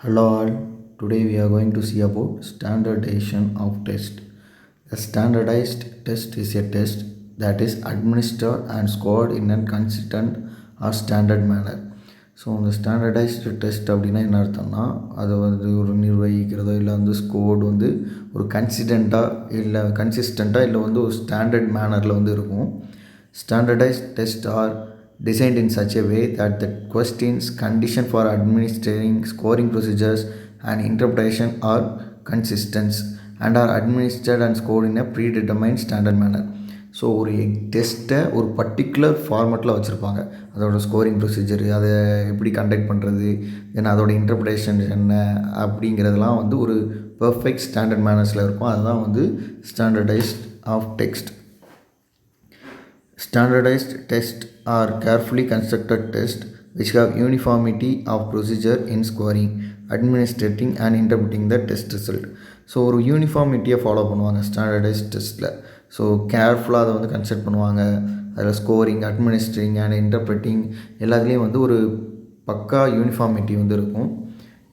Hello all, today we are going to see about standardization of test. A standardized test is a test that is administered and scored in a consistent or standard manner. So இந்த standardised test அப்படின்னா என்ன அர்த்தம்னா அதை வந்து ஒரு நிர்வகிக்கிறதோ இல்லை வந்து scored வந்து ஒரு கன்சிஸ்டண்ட்டாக இல்லை வந்து ஒரு ஸ்டாண்டர்ட் மேனரில் வந்து இருக்கும். Standardised test R designed in such a way that the questions, condition for administering scoring procedures and interpretation are consistent and are administered and scored in a predetermined standard manner. So ஒரு டெஸ்ட்டை ஒரு particular ஃபார்மேட்டில் வச்சுருப்பாங்க. அதோடய scoring procedure, அதை எப்படி conduct பண்ணுறது, தென் அதோட இன்டர்பிரேஷன் என்ன அப்படிங்கிறதெல்லாம் வந்து ஒரு பர்ஃபெக்ட் ஸ்டாண்டர்ட் மேனர்ஸில் இருக்கும். அதுதான் வந்து standardized of text. Standardized tests are carefully constructed tests which have uniformity of procedure in scoring, administrating and interpreting the test result. So ஒரு யூனிஃபார்மிட்டியை ஃபாலோ பண்ணுவாங்க ஸ்டாண்டர்டைஸ்ட் டெஸ்ட்டில். ஸோ கேர்ஃபுல்லாக அதை வந்து கன்ஸ்ட்ரக்ட் பண்ணுவாங்க. அதில் ஸ்கோரிங், அட்மினிஸ்ட்ரிங் அண்ட் இன்டர்பிரட்டிங் எல்லாத்துலேயும் வந்து ஒரு பக்கா யூனிஃபார்மிட்டி வந்து இருக்கும்.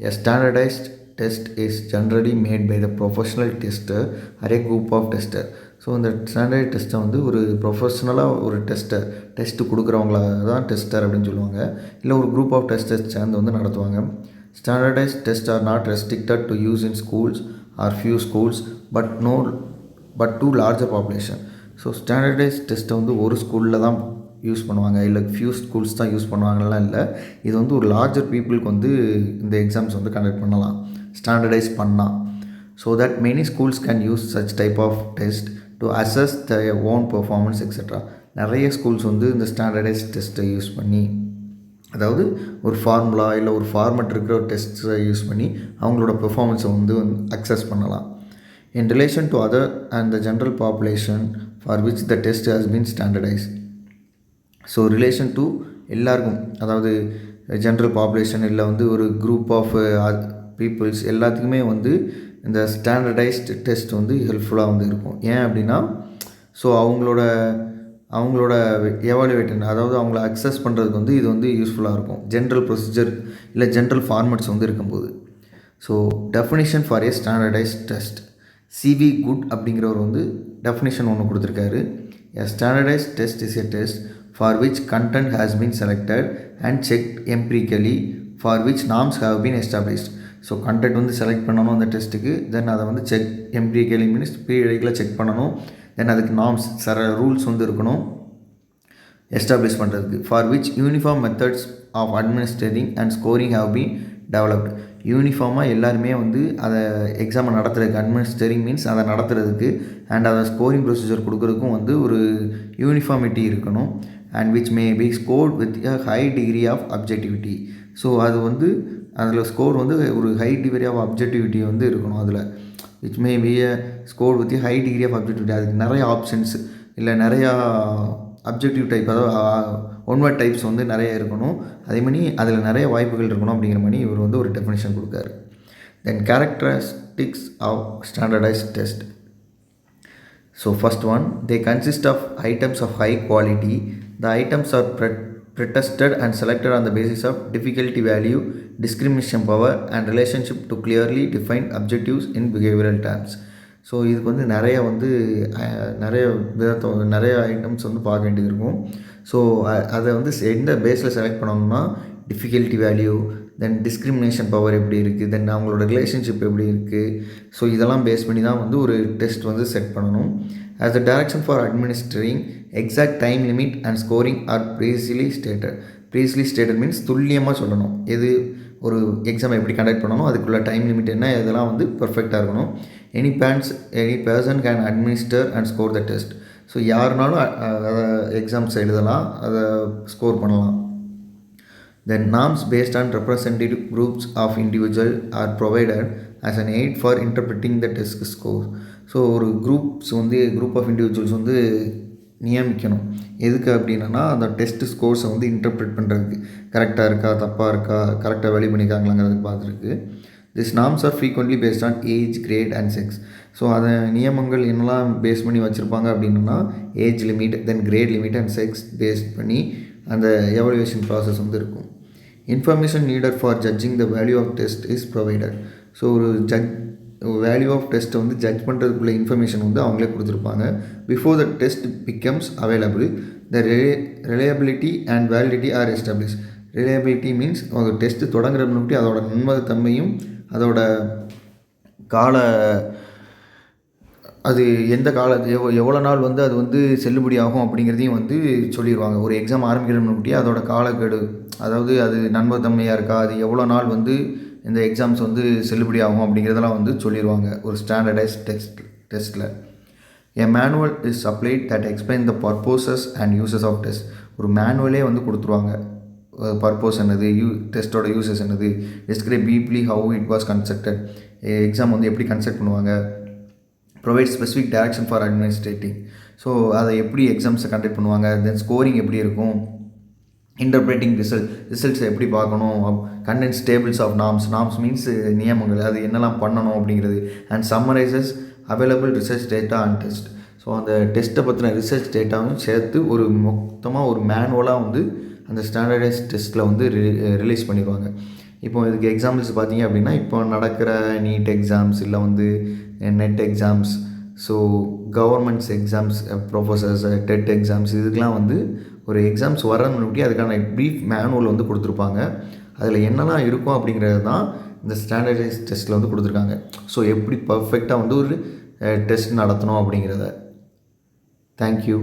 A standardized test is generally made by the professional tester or a group of tester. So இந்த ஸ்டாண்டர்ட் டெஸ்ட்டை வந்து ஒரு ப்ரொஃபஷ்னலாக ஒரு டெஸ்ட்டு கொடுக்குறவங்கள தான் டெஸ்டர் அப்படின்னு சொல்லுவாங்க. இல்லை ஒரு குரூப் ஆஃப் டெஸ்டர்ஸ் சேர்ந்து வந்து நடத்துவாங்க. Standardized test are not restricted to use in schools or few schools but to larger population. So standardized டெஸ்ட்டை வந்து ஒரு ஸ்கூலில் தான் யூஸ் பண்ணுவாங்க, இல்லை ஃபியூ ஸ்கூல்ஸ் தான் யூஸ் பண்ணுவாங்கலாம் இல்லை. இது வந்து ஒரு லார்ஜர் பீப்புளுக்கு வந்து இந்த எக்ஸாம்ஸ் வந்து கண்டக்ட் பண்ணலாம் ஸ்டாண்டர்டைஸ் பண்ணால். So that many schools can use such type of test to assess their own performance etcetera. நிறைய ஸ்கூல்ஸ் வந்து இந்த ஸ்டாண்டர்டைஸ்ட் டெஸ்ட்டை யூஸ் பண்ணி, அதாவது ஒரு ஃபார்முலா இல்லை ஒரு ஃபார்மெட் இருக்கிற ஒரு டெஸ்ட்டை யூஸ் பண்ணி அவங்களோட பெர்ஃபார்மன்ஸை வந்து அக்சஸ் பண்ணலாம். In relation to other and the general population for which the test has been standardise. So relation to எல்லாருக்கும், அதாவது ஜென்ரல் பாப்புலேஷன் இல்லை வந்து ஒரு குரூப் ஆஃப் பீப்புள்ஸ் எல்லாத்துக்குமே வந்து இந்த ஸ்டாண்டர்டைஸ்டு டெஸ்ட் வந்து ஹெல்ப்ஃபுல்லாக வந்து இருக்கும். ஏன் அப்படின்னா, ஸோ அவங்களோட எவாலுவேட்டன், அதாவது அவங்கள அக்சஸ் பண்ணுறதுக்கு வந்து இது வந்து யூஸ்ஃபுல்லாக இருக்கும். ஜென்ரல் ப்ரொசீஜர் இல்லை ஜென்ரல் ஃபார்மெட்ஸ் வந்து இருக்கும்போது. So definition for a standardized test, CV Good அப்படிங்கிறவர் வந்து டெஃபினிஷன் ஒன்று கொடுத்துருக்காரு. A standardized test is a test for which content has been selected and checked empirically, for which norms have been established. So content வந்து select பண்ணணும் அந்த டெஸ்ட்டுக்கு, then அதை வந்து செக் எம்பிரிக்கலி மீன்ஸ் பீரியடிக்கலாக செக் பண்ணணும், தென் அதுக்கு நார்ம்ஸ் ரூல்ஸ் வந்து இருக்கணும் எஸ்டாப்ளிஷ் பண்ணுறதுக்கு. For which uniform methods of administering and scoring have been developed. யூனிஃபார்மாக எல்லாருமே வந்து அதை எக்ஸாமை நடத்துறதுக்கு, அட்மினிஸ்ட்ரேட்டிங் மீன்ஸ் அதை நடத்துறதுக்கு அண்ட் அதை ஸ்கோரிங் ப்ரொசீஜர் கொடுக்குறதுக்கும் வந்து ஒரு யூனிஃபார்மிட்டி இருக்கணும். And which may be scored with a high degree of objectivity. So அது வந்து அதில் ஸ்கோர் வந்து ஒரு ஹை டிகிரி ஆஃப் அப்ஜெக்டிவிட்டி வந்து இருக்கணும். அதில் which may be a score with high degree of objectivity. அதுக்கு நிறைய ஆப்ஷன்ஸ் இல்லை நிறையா அப்ஜெக்டிவ் டைப், அதாவது ஒன்வர்ட் டைப்ஸ் வந்து நிறைய இருக்கணும். அதே மாதிரி அதில் நிறைய வாய்ப்புகள் இருக்கணும் அப்படிங்கிற மாதிரி இவர் வந்து ஒரு டெஃபினிஷன் கொடுக்காரு. Then characteristics of standardised test. So first one, they consist of items of high quality. The items are pre-tested and selected on the basis of difficulty value, discrimination power and relationship to clearly defined objectives in behavioral terms. So இதுக்கு வந்து நிறைய items வந்து பார்க்க வேண்டியது இருக்கும். So அதை வந்து எந்த பேஸில் செலக்ட் பண்ணோம்னா டிஃபிகல்ட்டி வேல்யூ, தென் டிஸ்கிரிமினேஷன் பவர் எப்படி இருக்குது, தென் அவங்களோட ரிலேஷன்ஷிப் எப்படி இருக்குது. ஸோ இதெல்லாம் பேஸ் பண்ணி தான் வந்து ஒரு டெஸ்ட் வந்து செட் பண்ணணும். As the direction for administering exact time limit and scoring are precisely stated means துல்லியமாக சொல்லணும். எது ஒரு எக்ஸாம் எப்படி கண்டக்ட் பண்ணணும், அதுக்குள்ள டைம் லிமிட் என்ன, இதெல்லாம் வந்து பர்ஃபெக்டாக இருக்கணும். Any person can administer and score the test. So யாருனாலும் அதை எக்ஸாம்ஸ் எழுதலாம், அதை ஸ்கோர் பண்ணலாம். Then norms based on representative groups of individual are provided as an aid for interpreting the test scores. So ஒரு குரூப் ஆஃப் இண்டிவிஜுவல்ஸ் வந்து நியமிக்கணும். எதுக்கு அப்படின்னா அந்த டெஸ்ட் ஸ்கோர்ஸை வந்து இன்டர்பிரேட் பண்ணுறதுக்கு, கரெக்டாக இருக்கா தப்பாக இருக்கா, கரெக்டாக வேல்யூ பண்ணிக்காங்களாங்கிறதுக்கு பார்த்துருக்கு. This norms are frequently based on age, grade and sex. So அதை நியமங்கள் என்னெல்லாம் பேஸ் பண்ணி வச்சுருப்பாங்க அப்படின்னா age limit, then grade limit and sex base பண்ணி அந்த எவல்யூஷன் ப்ராசஸ் வந்து இருக்கும். Information needed for judging the value of test is provided. So ஒரு வேல்யூ ஆஃப் டெஸ்ட்டை வந்து ஜட்ஜ் பண்ணுறதுக்குள்ள இன்ஃபர்மேஷன் வந்து அவங்களே கொடுத்துருப்பாங்க. Before the test becomes available the reliability and validity are establish. Reliability means ஒரு டெஸ்ட்டு தொடங்குற முன்னாடி அதோட நம்பகத்தன்மையும் அதோட கால அது எந்த எவ்வளோ நாள் வந்து அது வந்து செல்லுபடி ஆகும் அப்படிங்கிறதையும் வந்து சொல்லிடுவாங்க. ஒரு எக்ஸாம் ஆரம்பிக்கிற முன்னாடியே அதோட காலக்கெடு, அதாவது அது நம்பகத்தன்மையாக இருக்கா, அது எவ்வளோ நாள் வந்து இந்த எக்ஸாம்ஸ் வந்து செல்லுபடி ஆகும் அப்படிங்கிறதெல்லாம் வந்து சொல்லிடுவாங்க ஒரு ஸ்டாண்டர்டைஸ் டெஸ்ட்டில். A manual is supplied that explain the purposes and uses of test. ஒரு மேனுவலே வந்து கொடுத்துருவாங்க. பர்பஸ் என்னது, டெஸ்ட்டோட யூசஸ் என்னது, describe deeply how it was constructed, exam வந்து எப்படி கன்ஸ்ட்ரக்ட் பண்ணுவாங்க, provide specific direction for administering. So அதை எப்படி எக்ஸாம்ஸை கண்டக்ட் பண்ணுவாங்க, தென் ஸ்கோரிங் எப்படி இருக்கும், இன்டர்பிரேட்டிங் ரிசல்ட்ஸை எப்படி பார்க்கணும், contains tables of norms means நியமங்கள், அது என்னெல்லாம் பண்ணணும் அப்படிங்கிறது, and summarises available research data and test. So அந்த டெஸ்ட்டை பற்றின ரிசர்ச் டேட்டாவும் சேர்த்து ஒரு மொத்தமாக ஒரு மேனுவலாக வந்து அந்த ஸ்டாண்டர்டைஸ் டெஸ்ட்டில் வந்து ரிலீஸ் பண்ணிடுவாங்க. இப்போ இதுக்கு எக்ஸாம்பிள்ஸ் பார்த்தீங்க அப்படின்னா, இப்போ நடக்கிற நீட் எக்ஸாம்ஸ் இல்லை வந்து NET exams, so governments exams, professors, TET exams, இதுக்கெலாம் வந்து ஒரு எக்ஸாம்ஸ் வரன்னு முன்னாடி அதுக்கான ப்ரீஃப் மேனுவல் வந்து கொடுத்துருப்பாங்க. அதில் என்னெல்லாம் இருக்கும் அப்படிங்கிறது தான் இந்த ஸ்டாண்டர்டைஸ் டெஸ்ட்டில் வந்து கொடுத்துருக்காங்க. ஸோ எப்படி பர்ஃபெக்டாக வந்து ஒரு டெஸ்ட் நடத்தணும் அப்படிங்கிறத. தேங்க்யூ.